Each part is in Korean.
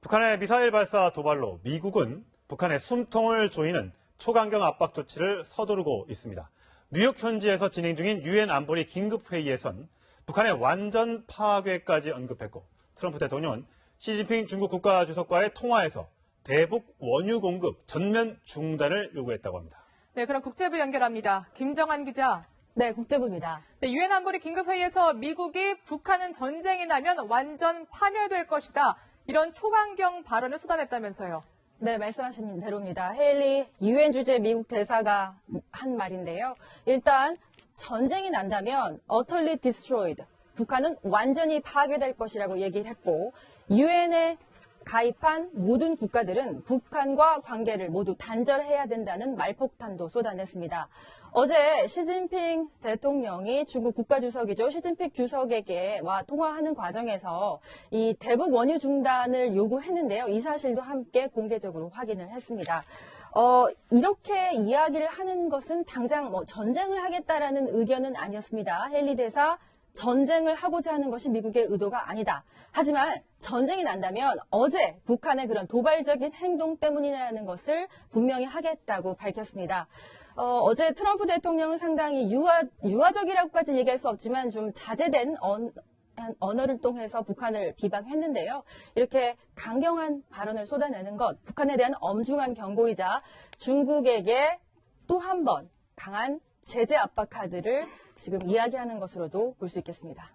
북한의 미사일 발사 도발로 미국은 북한의 숨통을 조이는 초강경 압박 조치를 서두르고 있습니다. 뉴욕 현지에서 진행 중인 유엔 안보리 긴급회의에선 북한의 완전 파괴까지 언급했고, 트럼프 대통령은 시진핑 중국 국가주석과의 통화에서 대북 원유 공급 전면 중단을 요구했다고 합니다. 네, 그럼 국제부 연결합니다. 김정한 기자. 네, 국제부입니다. 네, 유엔 안보리 긴급회의에서 미국이 북한은 전쟁이 나면 완전 파멸될 것이다, 이런 초강경 발언을 쏟아냈다면서요. 네, 말씀하신 대로입니다. 헤일리 유엔 주재 미국 대사가 한 말인데요. 일단 전쟁이 난다면 utterly destroyed, 북한은 완전히 파괴될 것이라고 얘기를 했고, 유엔에 가입한 모든 국가들은 북한과 관계를 모두 단절해야 된다는 말폭탄도 쏟아냈습니다. 어제 시진핑 대통령이 중국 국가주석이죠. 시진핑 주석에게와 통화하는 과정에서 이 대북 원유 중단을 요구했는데요. 이 사실도 함께 공개적으로 확인을 했습니다. 이렇게 이야기를 하는 것은 당장 전쟁을 하겠다라는 의견은 아니었습니다. 헨리 대사, 전쟁을 하고자 하는 것이 미국의 의도가 아니다. 하지만 전쟁이 난다면 어제 북한의 그런 도발적인 행동 때문이라는 것을 분명히 하겠다고 밝혔습니다. 어제 트럼프 대통령은 상당히 유화적이라고까지 얘기할 수 없지만 좀 자제된 언어를 통해서 북한을 비방했는데요. 이렇게 강경한 발언을 쏟아내는 것, 북한에 대한 엄중한 경고이자 중국에게 또 한 번 강한 제재 압박 카드를 지금 이야기하는 것으로도 볼 수 있겠습니다.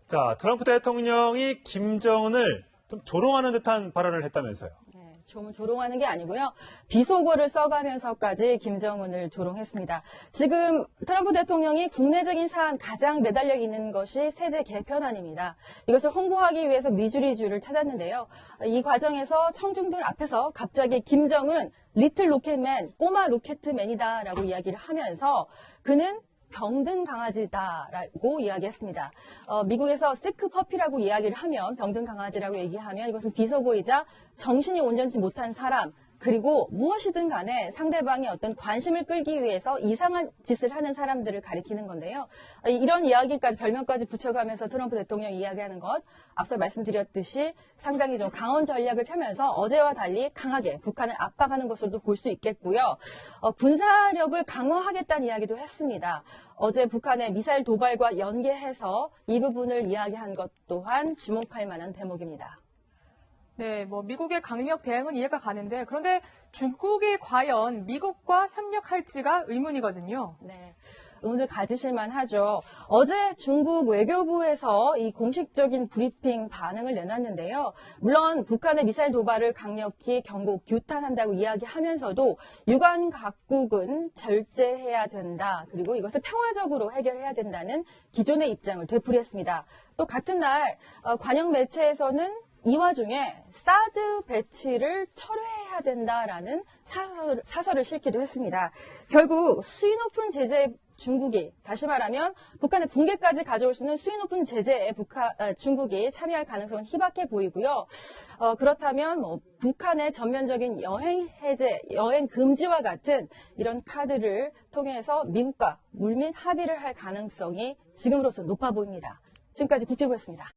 자, 트럼프 대통령이 김정은을 좀 조롱하는 듯한 발언을 했다면서요. 네, 좀 조롱하는 게 아니고요. 비속어를 써가면서까지 김정은을 조롱했습니다. 지금 트럼프 대통령이 국내적인 사안 가장 매달려 있는 것이 세제 개편안입니다. 이것을 홍보하기 위해서 미주리주를 찾았는데요. 이 과정에서 청중들 앞에서 갑자기 김정은 리틀 로켓맨, 꼬마 로켓맨이다라고 이야기를 하면서 그는 병든 강아지다라고 이야기했습니다. 미국에서 시크 퍼피라고 이야기를 하면, 병든 강아지라고 얘기하면 이것은 비속어이자 정신이 온전치 못한 사람, 그리고 무엇이든 간에 상대방의 어떤 관심을 끌기 위해서 이상한 짓을 하는 사람들을 가리키는 건데요. 이런 이야기까지, 별명까지 붙여가면서 트럼프 대통령이 이야기하는 것, 앞서 말씀드렸듯이 상당히 좀 강원 전략을 펴면서 어제와 달리 강하게 북한을 압박하는 것으로도 볼 수 있겠고요. 군사력을 강화하겠다는 이야기도 했습니다. 어제 북한의 미사일 도발과 연계해서 이 부분을 이야기한 것 또한 주목할 만한 대목입니다. 네, 미국의 강력 대응은 이해가 가는데, 그런데 중국이 과연 미국과 협력할지가 의문이거든요. 네, 의문을 가지실만 하죠. 어제 중국 외교부에서 이 공식적인 브리핑 반응을 내놨는데요. 물론 북한의 미사일 도발을 강력히 경고, 규탄한다고 이야기하면서도 유관 각국은 절제해야 된다. 그리고 이것을 평화적으로 해결해야 된다는 기존의 입장을 되풀이했습니다. 또 같은 날 관영 매체에서는 이 와중에 사드 배치를 철회해야 된다라는 사설을 실기도 했습니다. 결국 수위 높은 제재에 중국이, 다시 말하면 북한의 붕괴까지 가져올 수 있는 수위 높은 제재에 중국이 참여할 가능성은 희박해 보이고요. 그렇다면 북한의 전면적인 여행 해제, 여행 금지와 같은 이런 카드를 통해서 미국과 물밑 합의를 할 가능성이 지금으로서 높아 보입니다. 지금까지 국제부였습니다.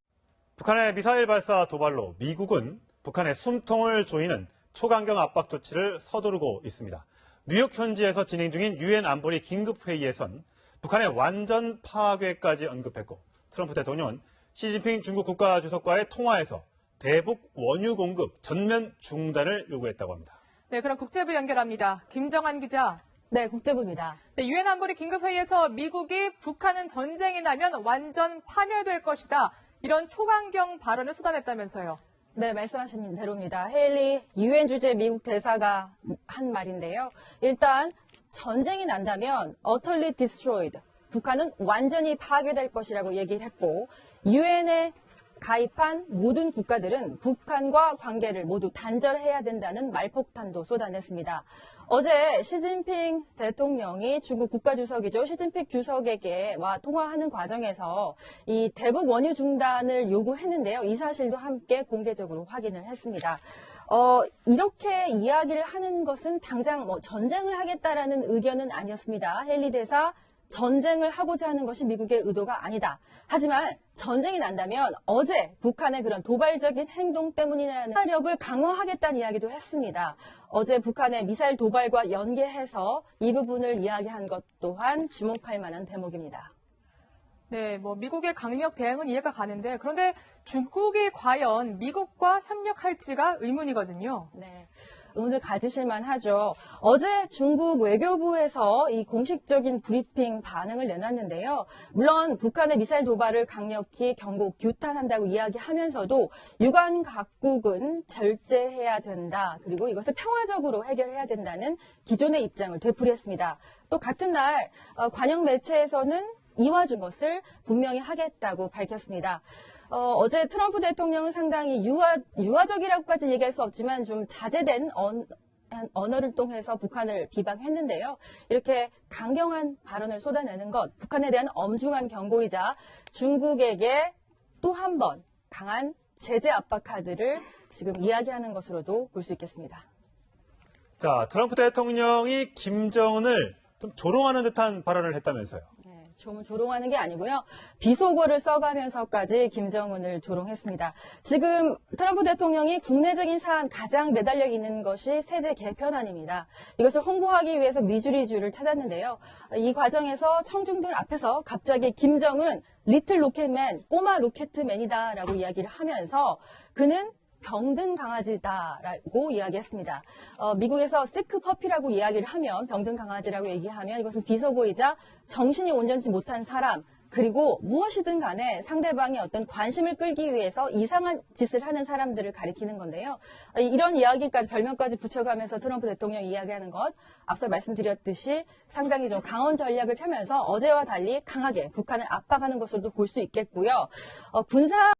북한의 미사일 발사 도발로 미국은 북한의 숨통을 조이는 초강경 압박 조치를 서두르고 있습니다. 뉴욕 현지에서 진행 중인 유엔 안보리 긴급회의에선 북한의 완전 파괴까지 언급했고, 트럼프 대통령은 시진핑 중국 국가주석과의 통화에서 대북 원유 공급 전면 중단을 요구했다고 합니다. 네, 그럼 국제부 연결합니다. 김정한 기자. 네, 국제부입니다. 네, 유엔 안보리 긴급회의에서 미국이 북한은 전쟁이 나면 완전 파멸될 것이다, 이런 초강경 발언을 쏟아냈다면서요. 네, 말씀하신 대로입니다. 헤일리 유엔 주재 미국 대사가 한 말인데요. 일단 전쟁이 난다면 utterly destroyed, 북한은 완전히 파괴될 것이라고 얘기를 했고, 유엔에 가입한 모든 국가들은 북한과 관계를 모두 단절해야 된다는 말폭탄도 쏟아냈습니다. 어제 시진핑 대통령이 중국 국가주석이죠. 시진핑 주석에게와 통화하는 과정에서 이 대북 원유 중단을 요구했는데요. 이 사실도 함께 공개적으로 확인을 했습니다. 이렇게 이야기를 하는 것은 당장 전쟁을 하겠다라는 의견은 아니었습니다. 헨리 대사, 전쟁을 하고자 하는 것이 미국의 의도가 아니다. 하지만 전쟁이 난다면 어제 북한의 그런 도발적인 행동 때문이라는 화력을 강화하겠다는 이야기도 했습니다. 어제 북한의 미사일 도발과 연계해서 이 부분을 이야기한 것 또한 주목할 만한 대목입니다. 네, 미국의 강력 대응은 이해가 가는데 그런데 중국이 과연 미국과 협력할지가 의문이거든요. 네. 의문을 가지실만 하죠. 어제 중국 외교부에서 이 공식적인 브리핑 반응을 내놨는데요. 물론 북한의 미사일 도발을 강력히 경고, 규탄한다고 이야기하면서도 유관 각국은 절제해야 된다. 그리고 이것을 평화적으로 해결해야 된다는 기존의 입장을 되풀이했습니다. 또 같은 날 관영 매체에서는 이와준 것을 분명히 하겠다고 밝혔습니다. 어제 트럼프 대통령은 상당히 유화적이라고까지 얘기할 수 없지만 좀 자제된 언어를 통해서 북한을 비방했는데요. 이렇게 강경한 발언을 쏟아내는 것, 북한에 대한 엄중한 경고이자 중국에게 또 한 번 강한 제재 압박 카드를 지금 이야기하는 것으로도 볼 수 있겠습니다. 자, 트럼프 대통령이 김정은을 좀 조롱하는 듯한 발언을 했다면서요. 좀 조롱하는 게 아니고요. 비속어를 써가면서까지 김정은을 조롱했습니다. 지금 트럼프 대통령이 국내적인 사안 가장 매달려 있는 것이 세제 개편안입니다. 이것을 홍보하기 위해서 미주리주를 찾았는데요. 이 과정에서 청중들 앞에서 갑자기 김정은 리틀 로켓맨, 꼬마 로켓맨이다라고 이야기를 하면서 그는 병든 강아지다라고 이야기했습니다. 미국에서 시크 퍼피라고 이야기를 하면 병든 강아지라고 얘기하면 이것은 비속어이자 정신이 온전치 못한 사람 그리고 무엇이든 간에 상대방의 어떤 관심을 끌기 위해서 이상한 짓을 하는 사람들을 가리키는 건데요. 이런 이야기까지 별명까지 붙여가면서 트럼프 대통령이 이야기하는 것 앞서 말씀드렸듯이 상당히 좀 강원 전략을 펴면서 어제와 달리 강하게 북한을 압박하는 것으로도 볼 수 있겠고요. 군사